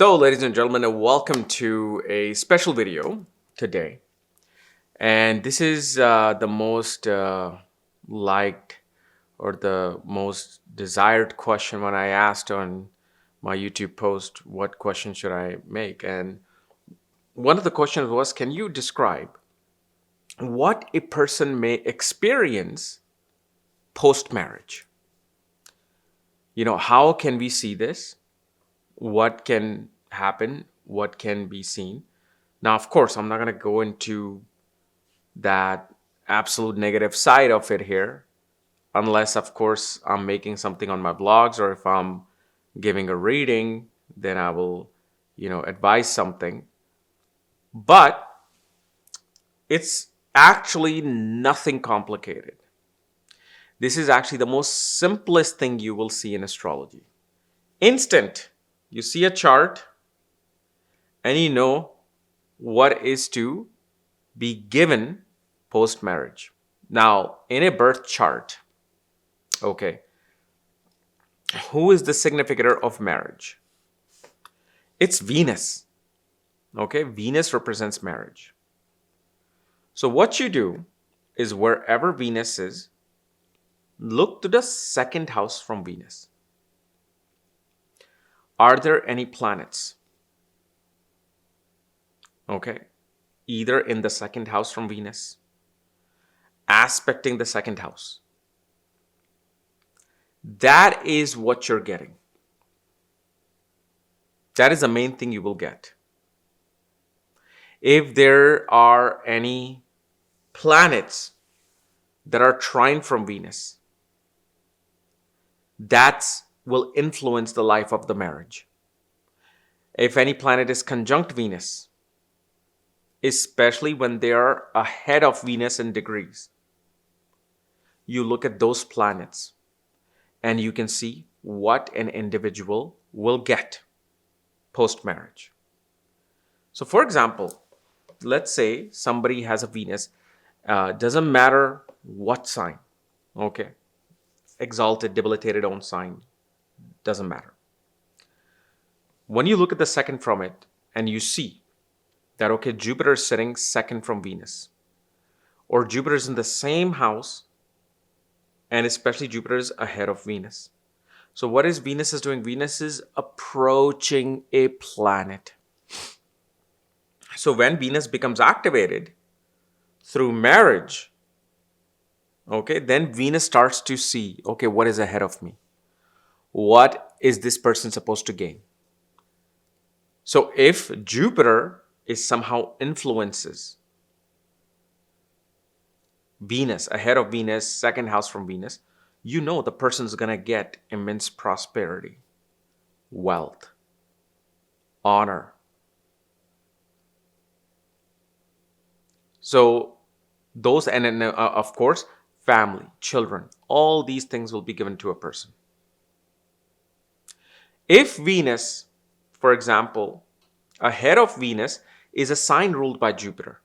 So, ladies and gentlemen, welcome to a special video today. And this is the most liked or the most desired question when I asked on my YouTube post, what question should I make? And one of the questions was, can you describe what a person may experience post-marriage? How can we see this? What can happen? What can be seen? Now, of course, I'm not going to go into that absolute negative side of it here, unless, of course, I'm making something on my blogs, or if I'm giving a reading, then I will, advise something. But it's actually nothing complicated. This is actually the most simplest thing you will see in astrology. Instant. You see a chart and you know what is to be given post-marriage. Now, in a birth chart, okay, who is the significator of marriage? It's Venus. Okay, Venus represents marriage. So what you do is wherever Venus is, look to the second house from Venus. Are there any planets? Okay, either in the second house from Venus, aspecting the second house. That is what you're getting. That is the main thing you will get. If there are any planets that are trine from Venus, that will influence the life of the marriage. If any planet is conjunct Venus, especially when they are ahead of Venus in degrees, you look at those planets and you can see what an individual will get post-marriage. So, for example, let's say somebody has a Venus, doesn't matter what sign, okay? Exalted, debilitated own sign, doesn't matter. When you look at the second from it and you see that, okay, Jupiter is sitting second from Venus, or Jupiter is in the same house, and especially Jupiter is ahead of Venus. So what is Venus is doing? Venus is approaching a planet. So when Venus becomes activated through marriage, okay, then Venus starts to see, okay, what is ahead of me? What is this person supposed to gain? So if Jupiter is somehow influences Venus, ahead of Venus, second house from Venus, you know the person's going to get immense prosperity, wealth, honor. So those, and then, of course, family, children, all these things will be given to a person. If Venus, for example, ahead of Venus is a sign ruled by Jupiter,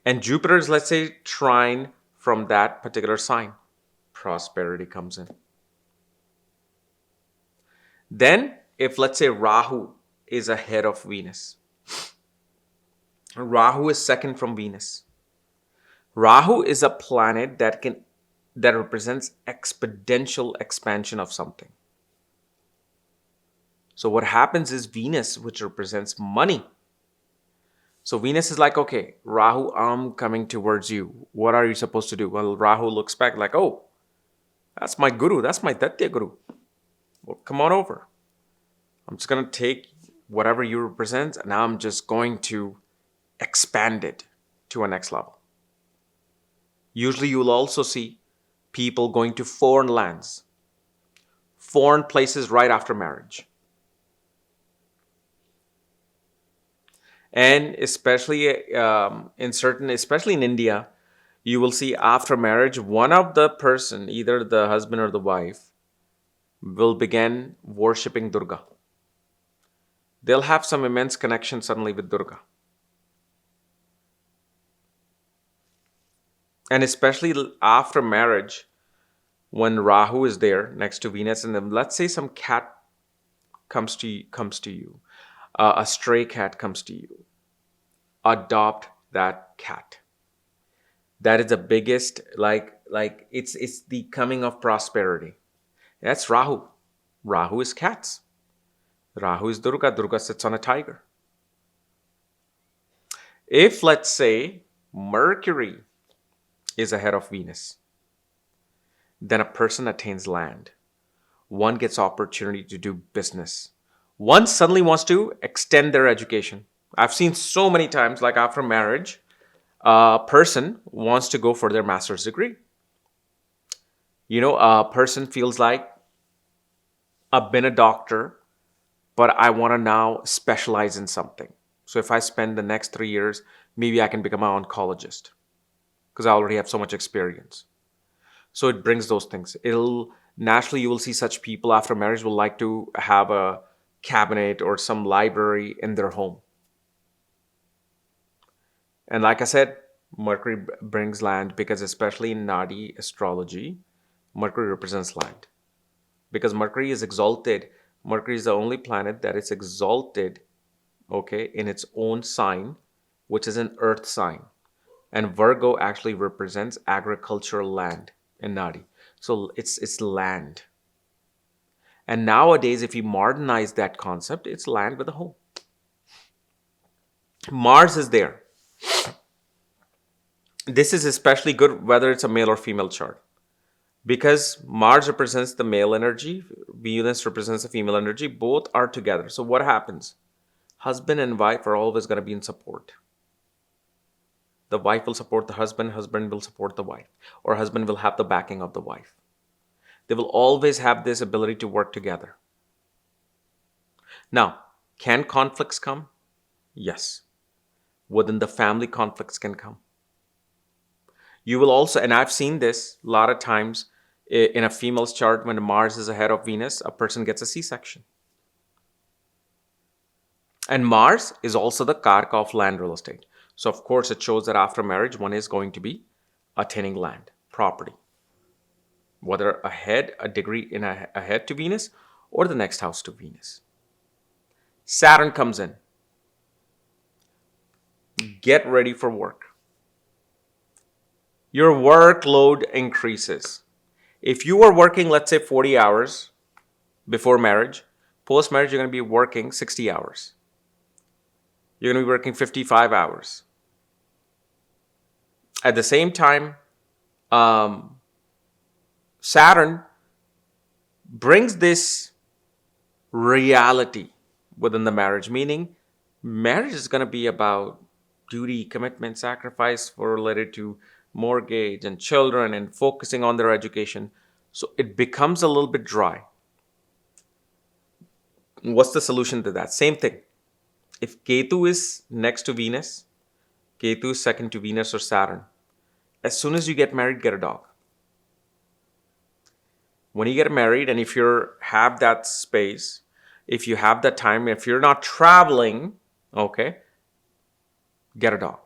and Jupiter is, let's say, trine from that particular sign, prosperity comes in. Then, if, let's say, Rahu is ahead of Venus, Rahu is second from Venus. Rahu is a planet that represents exponential expansion of something. So what happens is Venus, which represents money. So Venus is like, okay, Rahu, I'm coming towards you. What are you supposed to do? Well, Rahu looks back like, oh, that's my guru. That's my Datya guru. Well, come on over. I'm just going to take whatever you represent, and I'm just going to expand it to a next level. Usually you will also see people going to foreign lands, foreign places right after marriage. And especially especially in India, you will see after marriage, one of the person, either the husband or the wife, will begin worshipping Durga. They'll have some immense connection suddenly with Durga. And especially after marriage, when Rahu is there next to Venus, and then let's say some cat comes to you, a stray cat comes to you, adopt that cat. That is the biggest, like it's the coming of prosperity. That's Rahu. Rahu is cats. Rahu is Durga. Durga sits on a tiger. If, let's say, Mercury is ahead of Venus, then a person attains land. One gets opportunity to do business. One suddenly wants to extend their education. I've seen so many times, like after marriage, a person wants to go for their master's degree. A person feels like, I've been a doctor, but I want to now specialize in something. So if I spend the next 3 years, maybe I can become an oncologist because I already have so much experience. So it brings those things. It'll naturally, you will see such people after marriage will like to have a cabinet or some library in their home. And like I said, Mercury brings land because especially in Nadi astrology, Mercury represents land. Because Mercury is exalted. Mercury is the only planet that is exalted, okay, in its own sign, which is an earth sign. And Virgo actually represents agricultural land in Nadi. So it's land. And nowadays, if you modernize that concept, it's land with a home. Mars is there. This is especially good whether it's a male or female chart. Because Mars represents the male energy, Venus represents the female energy, both are together. So what happens? Husband and wife are always going to be in support. The wife will support the husband will support the wife, or husband will have the backing of the wife. They will always have this ability to work together. Now, can conflicts come? Yes. Within the family, conflicts can come. You will also, and I've seen this a lot of times in a female's chart, when Mars is ahead of Venus, a person gets a C-section. And Mars is also the Karka of land real estate. So of course it shows that after marriage, one is going to be attaining land, property. Whether a degree in ahead to Venus or the next house to Venus. Saturn comes in. Get ready for work. Your workload increases. If you are working, let's say 40 hours before marriage, post-marriage, you're going to be working 60 hours. You're going to be working 55 hours. At the same time, Saturn brings this reality within the marriage, meaning marriage is going to be about duty, commitment, sacrifice related to mortgage and children and focusing on their education. So it becomes a little bit dry. What's the solution to that? Same thing. If Ketu is next to Venus, Ketu is second to Venus or Saturn. As soon as you get married, get a dog. When you get married, and if you have that space, if you have that time, if you're not traveling, okay, get a dog.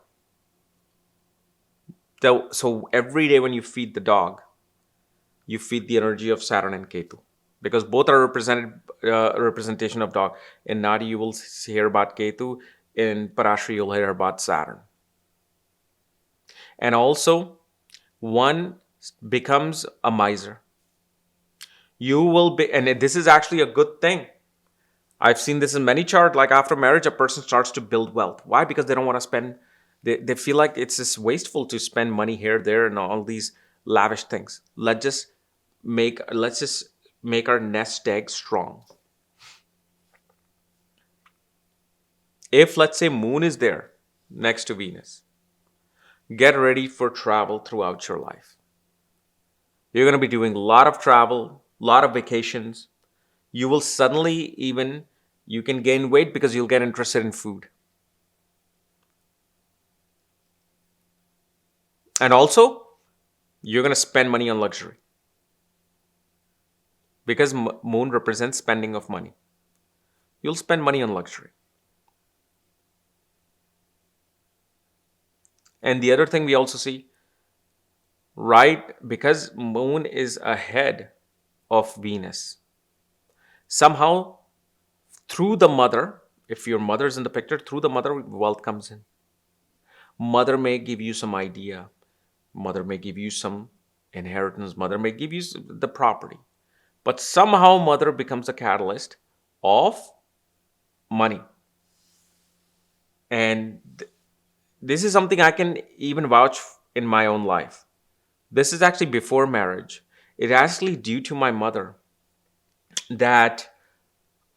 So every day when you feed the dog, you feed the energy of Saturn and Ketu, because both are representation of dog. In Nadi, you will hear about Ketu. In Parashri, you'll hear about Saturn. And also, one becomes a miser. You will be, and this is actually a good thing. I've seen this in many charts. Like after marriage, a person starts to build wealth. Why? Because they don't want to spend. They feel like it's just wasteful to spend money here, there, and all these lavish things. Let's just make our nest egg strong. If, let's say, Moon is there next to Venus, get ready for travel throughout your life. You're going to be doing a lot of travel, a lot of vacations. You will suddenly you can gain weight because you'll get interested in food. And also, you're going to spend money on luxury. Because Moon represents spending of money. You'll spend money on luxury. And the other thing we also see, right, because Moon is ahead of Venus, somehow Through the mother, if your mother is in the picture, through the mother, wealth comes in. Mother may give you some idea. Mother may give you some inheritance. Mother may give you the property. But somehow mother becomes a catalyst of money. And this is something I can even vouch in my own life. This is actually before marriage. It actually due to my mother that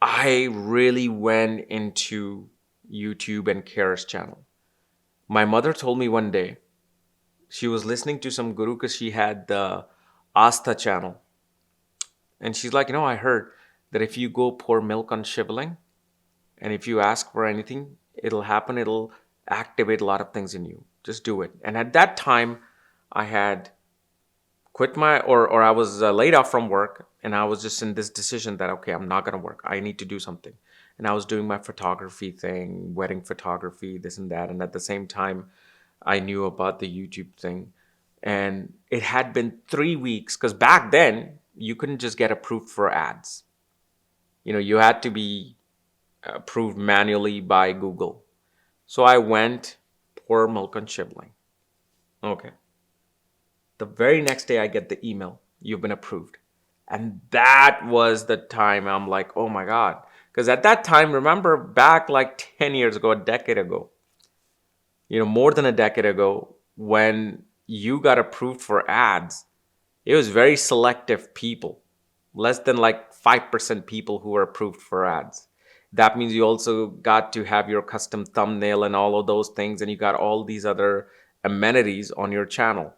I really went into YouTube and KRSchannel. My mother told me one day, she was listening to some guru because she had the Asta channel. And she's like, I heard that if you go pour milk on Shivling and if you ask for anything, it'll happen. It'll activate a lot of things in you. Just do it. And at that time, I had quit or I was laid off from work, and I was just in this decision that, okay, I'm not going to work. I need to do something. And I was doing my photography thing, wedding photography, this and that. And at the same time, I knew about the YouTube thing. And it had been 3 weeks, because back then, you couldn't just get approved for ads. You had to be approved manually by Google. So I went, pour milk on Shivling. Okay. The very next day I get the email, you've been approved. And that was the time I'm like, oh my God. Because at that time, remember back like 10 years ago, a decade ago, more than a decade ago, when you got approved for ads, it was very selective people, less than like 5% people who were approved for ads. That means you also got to have your custom thumbnail and all of those things, and you got all these other amenities on your channel.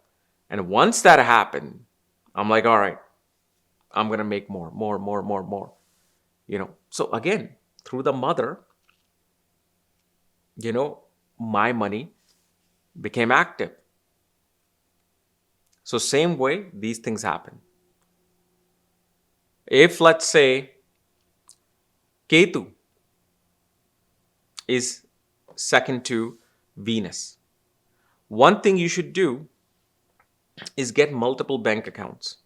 And once that happened, I'm like, all right, I'm going to make more. So again, through the mother, my money became active. So same way, these things happen. If, let's say, Ketu is second to Venus, one thing you should do is get multiple bank accounts.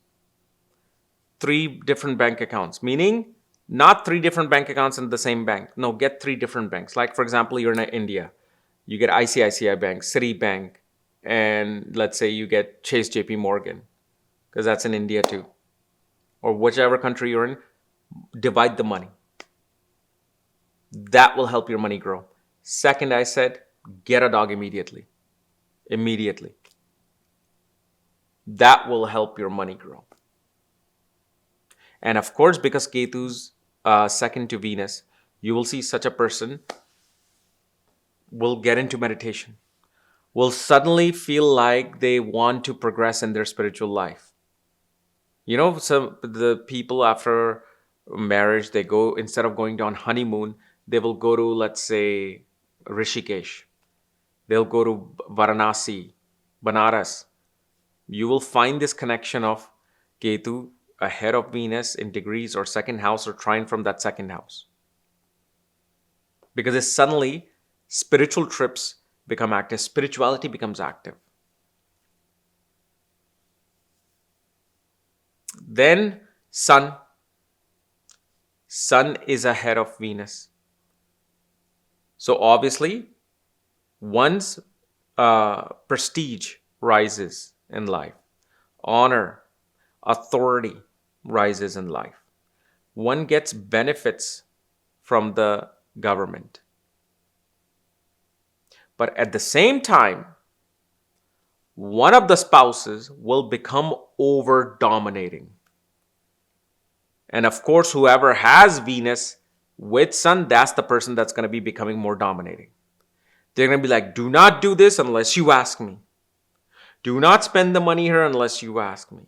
3 different bank accounts, meaning not 3 different bank accounts in the same bank. No, get 3 different banks. Like, for example, you're in India. You get ICICI Bank, Citibank, and let's say you get Chase JP Morgan, because that's in India too. Or whichever country you're in, divide the money. That will help your money grow. Second, I said, get a dog immediately. That will help your money grow. And of course, because Ketu's second to Venus, you will see such a person will get into meditation, will suddenly feel like they want to progress in their spiritual life. Some the people after marriage, they go, instead of going on honeymoon, they will go to, let's say, Rishikesh. They'll go to Varanasi, Banaras. You will find this connection of Ketu ahead of Venus in degrees or second house or trine from that second house. Because it's suddenly spiritual trips become active, spirituality becomes active. Then Sun. Sun is ahead of Venus. So obviously, one's prestige rises in life. Honor, authority rises in life. One gets benefits from the government. But at the same time, one of the spouses will become over-dominating. And of course, whoever has Venus with Sun, that's the person that's going to be becoming more dominating. They're going to be like, do not do this unless you ask me. Do not spend the money here unless you ask me.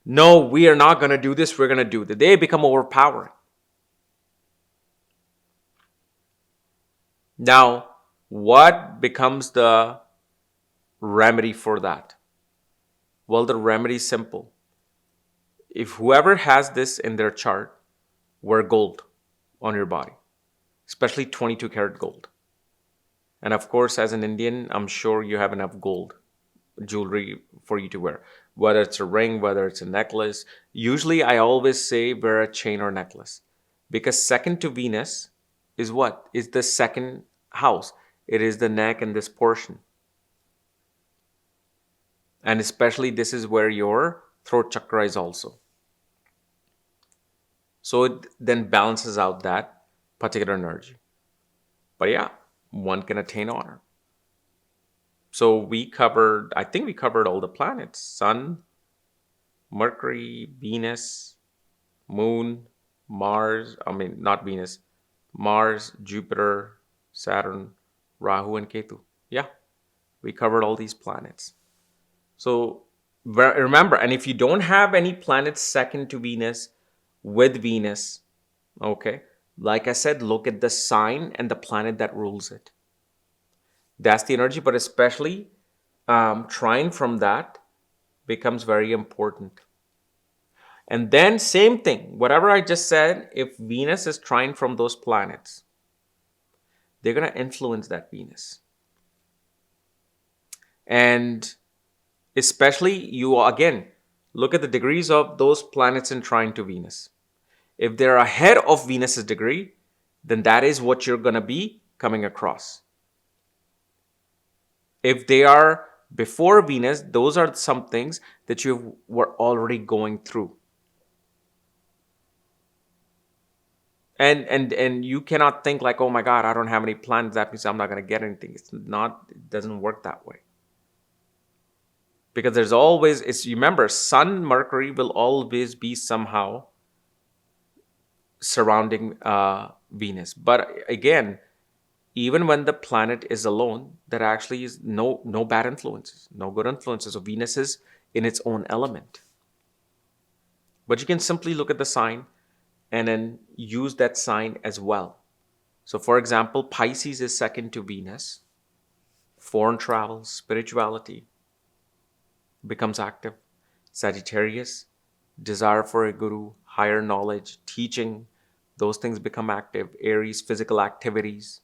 No, we are not going to do this. We're going to do that. They become overpowering. Now, what becomes the remedy for that? Well, the remedy is simple. If whoever has this in their chart, wear gold on your body, especially 22 karat gold. And of course, as an Indian, I'm sure you have enough gold jewelry for you to wear, whether it's a ring, whether it's a necklace. Usually, I always say wear a chain or necklace. Because second to Venus is what? Is the second house. It is the neck and this portion. And especially this is where your throat chakra is also. So it then balances out that particular energy. But yeah, one can attain honor. So I think we covered all the planets: Sun, Mercury, Venus, Moon, Mars, not Venus, Mars, Jupiter, Saturn, Rahu, and Ketu. Yeah, we covered all these planets. So remember, and if you don't have any planets second to Venus, with Venus, okay, like I said, look at the sign and the planet that rules it. That's the energy, but especially trine from that becomes very important. And then same thing, whatever I just said, if Venus is trine from those planets, they're going to influence that Venus. And especially you, again, look at the degrees of those planets in trine to Venus. If they're ahead of Venus's degree, then that is what you're going to be coming across. If they are before Venus, those are some things that you were already going through. And you cannot think like, oh my God, I don't have any plans, that means I'm not going to get anything. It doesn't work that way. Because there's always, remember, Sun, Mercury will always be somehow surrounding Venus. But again, even when the planet is alone, there actually is no bad influences, no good influences. So Venus is in its own element. But you can simply look at the sign and then use that sign as well. So for example, Pisces is second to Venus. Foreign travel, spirituality becomes active. Sagittarius, desire for a guru, higher knowledge, teaching, those things become active. Aries, physical activities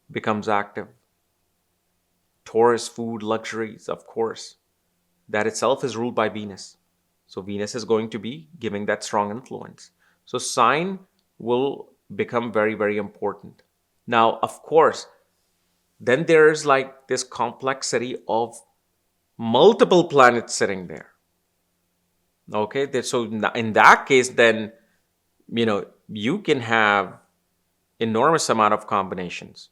becomes active. Taurus, food, luxuries, of course. That itself is ruled by Venus. So Venus is going to be giving that strong influence. So sign will become very, very important. Now, of course, then there's like this complexity of multiple planets sitting there. Okay, so in that case, then, you can have enormous amount of combinations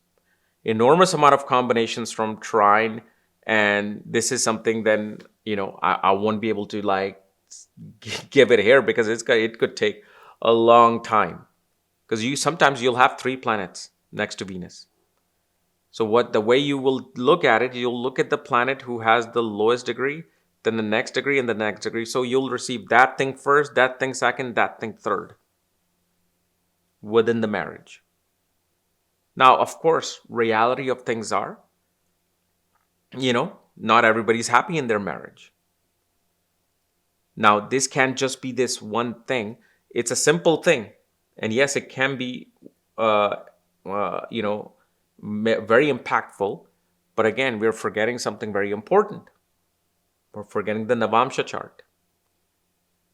from trine. And this is something then, I won't be able to like give it here because it could take a long time, because sometimes you'll have 3 planets next to Venus. So the way you will look at it, you'll look at the planet who has the lowest degree, then the next degree, and the next degree. So you'll receive that thing first, that thing second, that thing third within the marriage. Now, of course, reality of things are, not everybody's happy in their marriage. Now, this can't just be this one thing. It's a simple thing. And yes, it can be, very impactful. But again, we're forgetting something very important. We're forgetting the navamsha chart.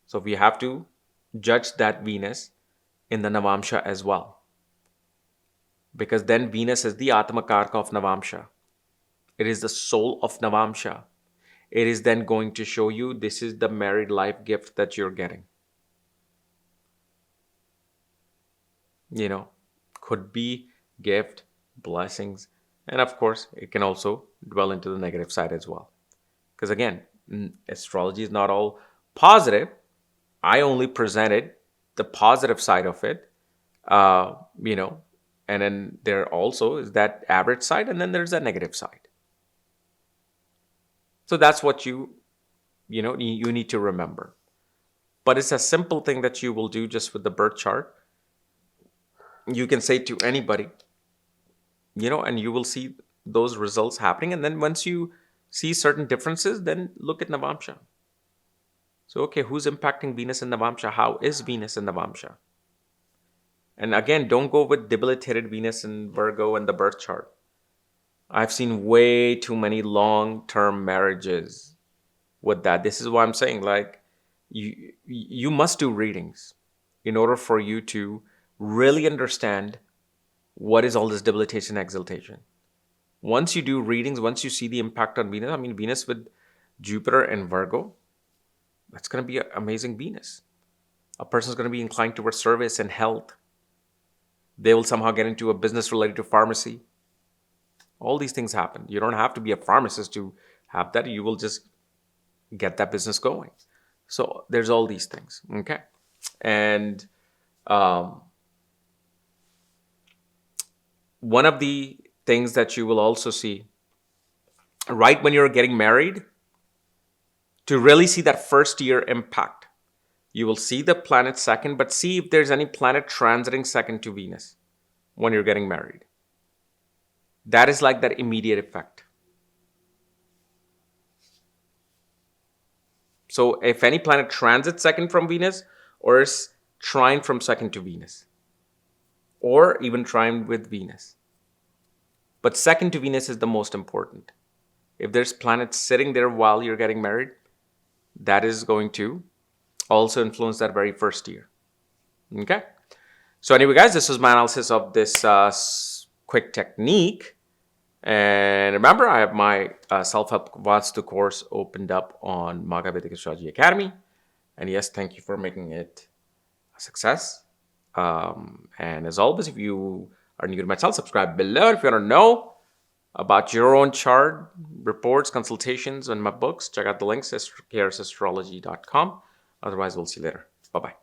So we have to judge that Venus in the navamsha as well. Because then Venus is the Atma Karka of navamsha. It is the soul of navamsha. It is then going to show you this is the married life gift that you're getting. Could be gift, blessings, and of course, it can also dwell into the negative side as well. Because again, astrology is not all positive. I only presented the positive side of it, and then there also is that average side, and then there's that negative side. So that's what you need to remember. But it's a simple thing that you will do just with the birth chart. You can say to anybody, and you will see those results happening. And then once you see certain differences, then look at navamsha. So, okay, who's impacting Venus in navamsha? How is Venus in navamsha? And again, don't go with debilitated Venus in Virgo and the birth chart. I've seen way too many long-term marriages with that. This is why I'm saying, like, you must do readings in order for you to really understand what is all this debilitation, exaltation. Once you do readings, once you see the impact on Venus, I mean, Venus with Jupiter and Virgo, that's going to be an amazing Venus. A person's going to be inclined towards service and health. They will somehow get into a business related to pharmacy. All these things happen. You don't have to be a pharmacist to have that. You will just get that business going. So there's all these things. Okay. And one of the things that you will also see right when you're getting married, to really see that first year impact, you will see the planet second, but see if there's any planet transiting second to Venus when you're getting married. That is like that immediate effect. So if any planet transits second from Venus, or is trine from second to Venus, or even trine with Venus. But second to Venus is the most important. If there's planets sitting there while you're getting married, that is going to also influence that very first year. Okay? So anyway, guys, this was my analysis of this quick technique. And remember, I have my self-help Vastu course opened up on Maga Vedic Astrology Academy. And yes, thank you for making it a success. And as always, if you are new to my channel, subscribe below. If you want to know about your own chart, reports, consultations, and my books, check out the links at KRSastrology.com. Otherwise, we'll see you later. Bye-bye.